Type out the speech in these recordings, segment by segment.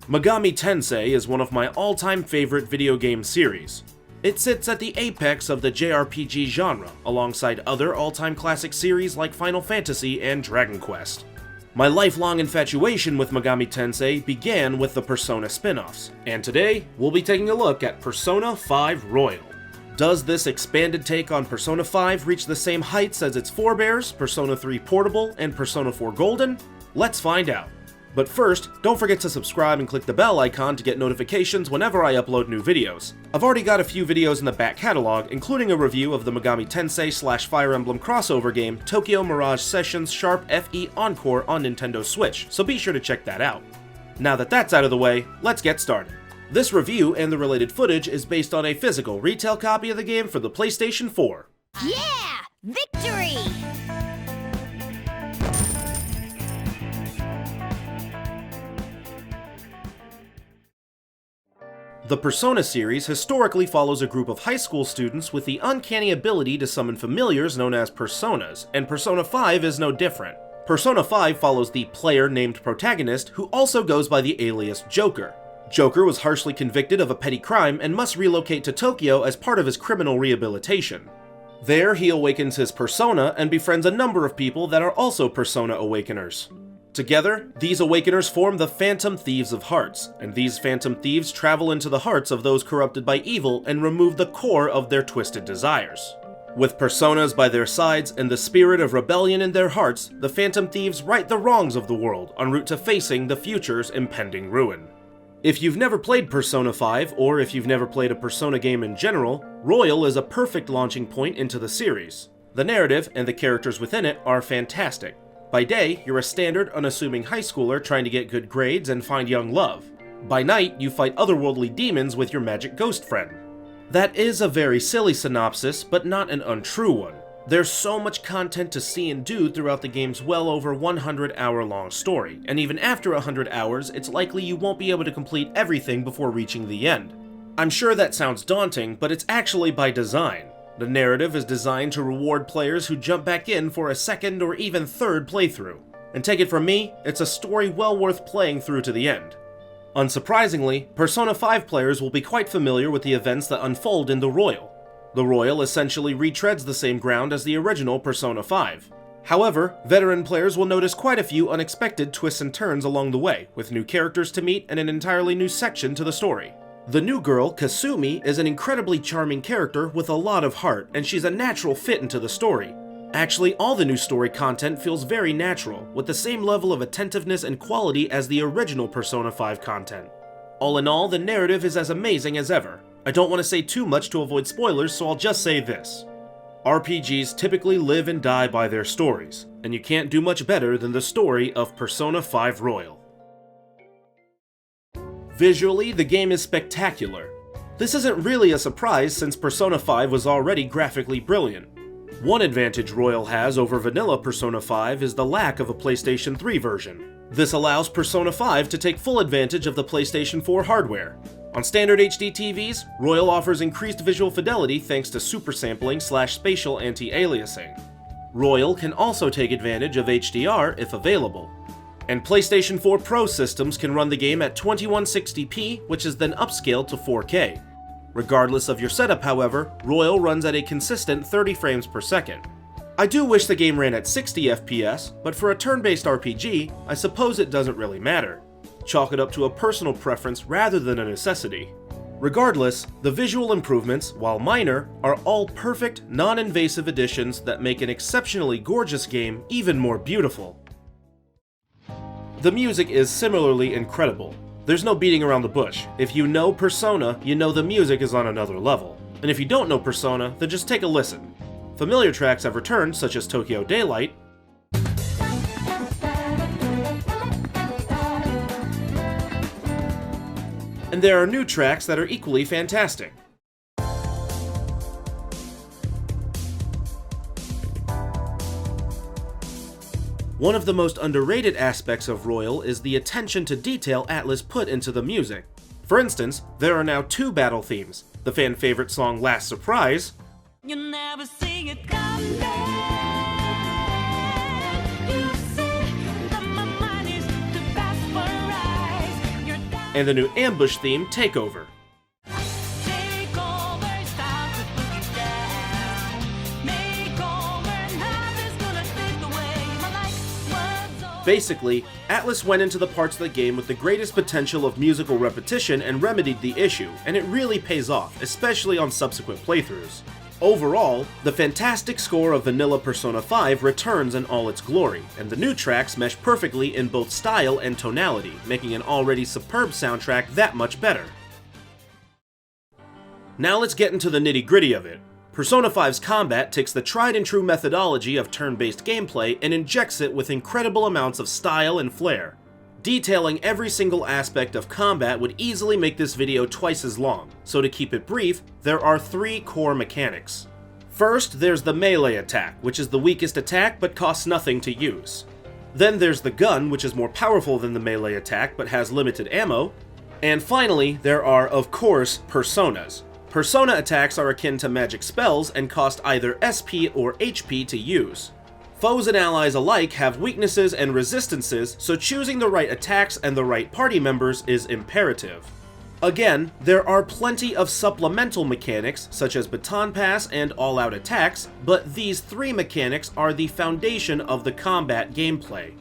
Megami Tensei is one of my all-time favorite video game series. It sits at the apex of the JRPG genre, alongside other all-time classic series like Final Fantasy and Dragon Quest. My lifelong infatuation with Megami Tensei began with the Persona spin-offs, and today we'll be taking a look at Persona 5 Royal. Does this expanded take on Persona 5 reach the same heights as its forebears, Persona 3 Portable and Persona 4 Golden? Let's find out. But first, don't forget to subscribe and click the bell icon to get notifications whenever I upload new videos. I've already got a few videos in the back catalog, including a review of the Megami Tensei / Fire Emblem crossover game Tokyo Mirage Sessions Sharp FE Encore on Nintendo Switch, so be sure to check that out. Now that that's out of the way, let's get started. This review and the related footage is based on a physical retail copy of the game for the PlayStation 4. Yeah! Victory! The Persona series historically follows a group of high school students with the uncanny ability to summon familiars known as personas, and Persona 5 is no different. Persona 5 follows the player-named protagonist who also goes by the alias Joker. Joker was harshly convicted of a petty crime and must relocate to Tokyo as part of his criminal rehabilitation. There, he awakens his persona and befriends a number of people that are also Persona Awakeners. Together, these Awakeners form the Phantom Thieves of Hearts, and these Phantom Thieves travel into the hearts of those corrupted by evil and remove the core of their twisted desires. With personas by their sides and the spirit of rebellion in their hearts, the Phantom Thieves right the wrongs of the world en route to facing the future's impending ruin. If you've never played Persona 5, or if you've never played a Persona game in general, Royal is a perfect launching point into the series. The narrative and the characters within it are fantastic. By day, you're a standard, unassuming high schooler trying to get good grades and find young love. By night, you fight otherworldly demons with your magic ghost friend. That is a very silly synopsis, but not an untrue one. There's so much content to see and do throughout the game's well over 100-hour-long story, and even after 100 hours, it's likely you won't be able to complete everything before reaching the end. I'm sure that sounds daunting, but it's actually by design. The narrative is designed to reward players who jump back in for a second or even third playthrough. And take it from me, it's a story well worth playing through to the end. Unsurprisingly, Persona 5 players will be quite familiar with the events that unfold in the Royal. The Royal essentially retreads the same ground as the original Persona 5. However, veteran players will notice quite a few unexpected twists and turns along the way, with new characters to meet and an entirely new section to the story. The new girl, Kasumi, is an incredibly charming character with a lot of heart, and she's a natural fit into the story. Actually, all the new story content feels very natural, with the same level of attentiveness and quality as the original Persona 5 content. All in all, the narrative is as amazing as ever. I don't want to say too much to avoid spoilers, so I'll just say this. RPGs typically live and die by their stories, and you can't do much better than the story of Persona 5 Royal. Visually, the game is spectacular. This isn't really a surprise since Persona 5 was already graphically brilliant. One advantage Royal has over vanilla Persona 5 is the lack of a PlayStation 3 version. This allows Persona 5 to take full advantage of the PlayStation 4 hardware. On standard HD TVs, Royal offers increased visual fidelity thanks to super sampling / spatial anti-aliasing. Royal can also take advantage of HDR if available. And PlayStation 4 Pro systems can run the game at 2160p, which is then upscaled to 4K. Regardless of your setup, however, Royal runs at a consistent 30 frames per second. I do wish the game ran at 60 FPS, but for a turn-based RPG, I suppose it doesn't really matter. Chalk it up to a personal preference rather than a necessity. Regardless, the visual improvements, while minor, are all perfect, non-invasive additions that make an exceptionally gorgeous game even more beautiful. The music is similarly incredible. There's no beating around the bush. If you know Persona, you know the music is on another level. And if you don't know Persona, then just take a listen. Familiar tracks have returned, such as Tokyo Daylight, and there are new tracks that are equally fantastic. One of the most underrated aspects of Royal is the attention to detail Atlus put into the music. For instance, there are now 2 battle themes, the fan favorite song Last Surprise, You'll never see it come back. and the new ambush theme, Takeover. Takeover, it's time to put you down. Makeover, nothing's gonna take away my life was over. Basically, Atlus went into the parts of the game with the greatest potential of musical repetition and remedied the issue, and it really pays off, especially on subsequent playthroughs. Overall, the fantastic score of vanilla Persona 5 returns in all its glory, and the new tracks mesh perfectly in both style and tonality, making an already superb soundtrack that much better. Now let's get into the nitty-gritty of it. Persona 5's combat takes the tried-and-true methodology of turn-based gameplay and injects it with incredible amounts of style and flair. Detailing every single aspect of combat would easily make this video twice as long, so to keep it brief, there are 3 core mechanics. First, there's the melee attack, which is the weakest attack but costs nothing to use. Then there's the gun, which is more powerful than the melee attack but has limited ammo. And finally, there are, of course, personas. Persona attacks are akin to magic spells and cost either SP or HP to use. Foes and allies alike have weaknesses and resistances, so choosing the right attacks and the right party members is imperative. Again, there are plenty of supplemental mechanics, such as baton pass and all-out attacks, but these 3 mechanics are the foundation of the combat gameplay.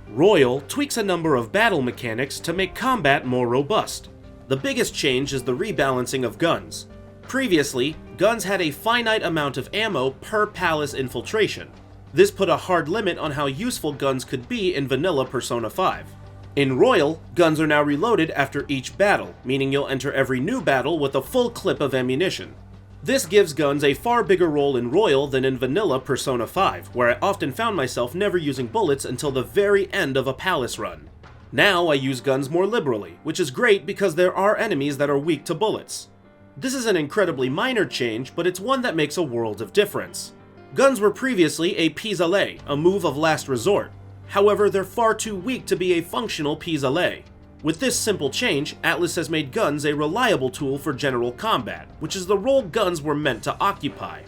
Royal tweaks a number of battle mechanics to make combat more robust. The biggest change is the rebalancing of guns. Previously, guns had a finite amount of ammo per palace infiltration. This put a hard limit on how useful guns could be in vanilla Persona 5. In Royal, guns are now reloaded after each battle, meaning you'll enter every new battle with a full clip of ammunition. This gives guns a far bigger role in Royal than in vanilla Persona 5, where I often found myself never using bullets until the very end of a palace run. Now I use guns more liberally, which is great because there are enemies that are weak to bullets. This is an incredibly minor change, but it's one that makes a world of difference. Guns were previously a pis-aller, a move of last resort. However, they're far too weak to be a functional pis-aller. With this simple change, Atlus has made guns a reliable tool for general combat, which is the role guns were meant to occupy.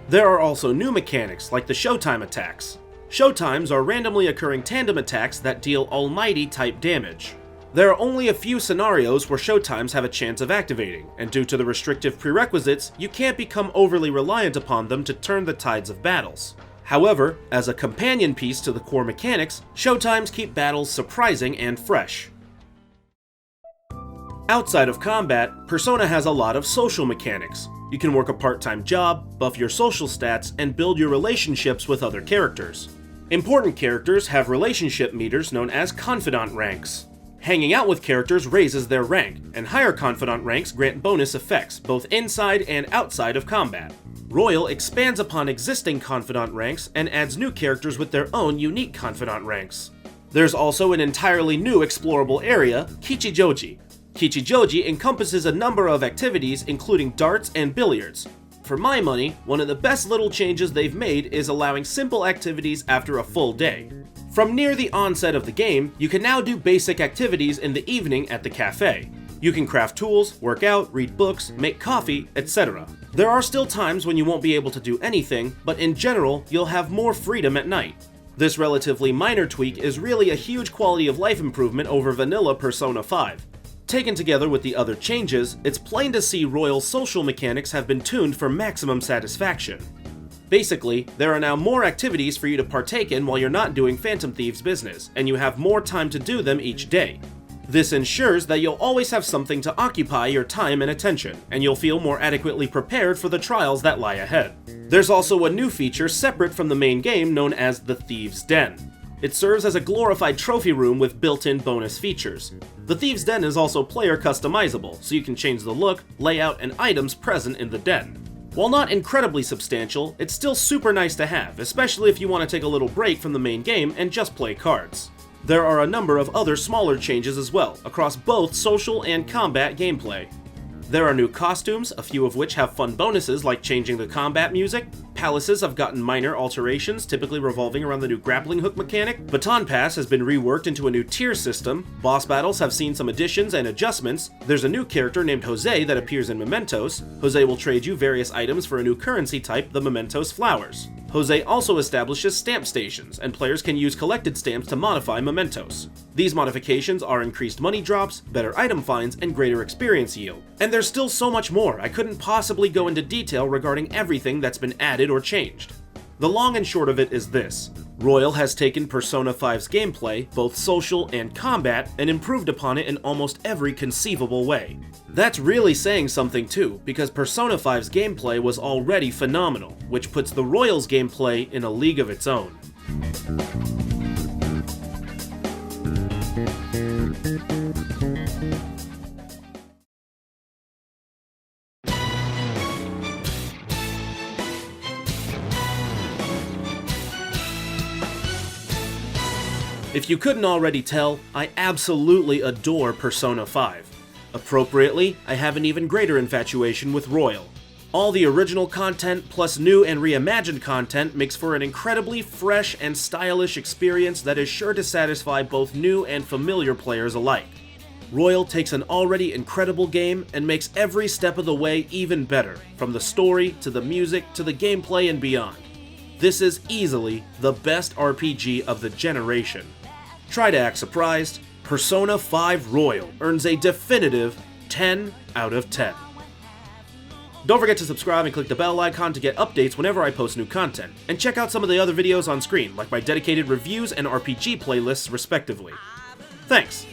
There are also new mechanics, like the Showtime attacks. Showtimes are randomly occurring tandem attacks that deal almighty-type damage. There are only a few scenarios where Showtimes have a chance of activating, and due to the restrictive prerequisites, you can't become overly reliant upon them to turn the tides of battles. However, as a companion piece to the core mechanics, Showtimes keep battles surprising and fresh. Outside of combat, Persona has a lot of social mechanics. You can work a part-time job, buff your social stats, and build your relationships with other characters. Important characters have relationship meters known as confidant ranks. Hanging out with characters raises their rank, and higher confidant ranks grant bonus effects, both inside and outside of combat. Royal expands upon existing confidant ranks and adds new characters with their own unique confidant ranks. There's also an entirely new explorable area, Kichijoji. Kichijoji encompasses a number of activities including darts and billiards. For my money, one of the best little changes they've made is allowing simple activities after a full day. From near the onset of the game, you can now do basic activities in the evening at the cafe. You can craft tools, work out, read books, make coffee, etc. There are still times when you won't be able to do anything, but in general, you'll have more freedom at night. This relatively minor tweak is really a huge quality of life improvement over vanilla Persona 5. Taken together with the other changes, it's plain to see Royal's social mechanics have been tuned for maximum satisfaction. Basically, there are now more activities for you to partake in while you're not doing Phantom Thieves business, and you have more time to do them each day. This ensures that you'll always have something to occupy your time and attention, and you'll feel more adequately prepared for the trials that lie ahead. There's also a new feature separate from the main game known as the Thieves' Den. It serves as a glorified trophy room with built-in bonus features. The Thieves' Den is also player customizable, so you can change the look, layout, and items present in the den. While not incredibly substantial, it's still super nice to have, especially if you want to take a little break from the main game and just play cards. There are a number of other smaller changes as well, across both social and combat gameplay. There are new costumes, a few of which have fun bonuses like changing the combat music. Palaces have gotten minor alterations, typically revolving around the new grappling hook mechanic. Baton Pass has been reworked into a new tier system. Boss battles have seen some additions and adjustments. There's a new character named Jose that appears in Mementos. Jose will trade you various items for a new currency type, the Mementos Flowers. Jose also establishes stamp stations, and players can use collected stamps to modify mementos. These modifications are increased money drops, better item finds, and greater experience yield. And there's still so much more, I couldn't possibly go into detail regarding everything that's been added or changed. The long and short of it is this: Royal has taken Persona 5's gameplay, both social and combat, and improved upon it in almost every conceivable way. That's really saying something too, because Persona 5's gameplay was already phenomenal, which puts the Royal's gameplay in a league of its own. If you couldn't already tell, I absolutely adore Persona 5. Appropriately, I have an even greater infatuation with Royal. All the original content plus new and reimagined content makes for an incredibly fresh and stylish experience that is sure to satisfy both new and familiar players alike. Royal takes an already incredible game and makes every step of the way even better, from the story to the music to the gameplay and beyond. This is easily the best RPG of the generation. Try to act surprised. Persona 5 Royal earns a definitive 10 out of 10. Don't forget to subscribe and click the bell icon to get updates whenever I post new content, and check out some of the other videos on screen, like my dedicated reviews and RPG playlists respectively. Thanks!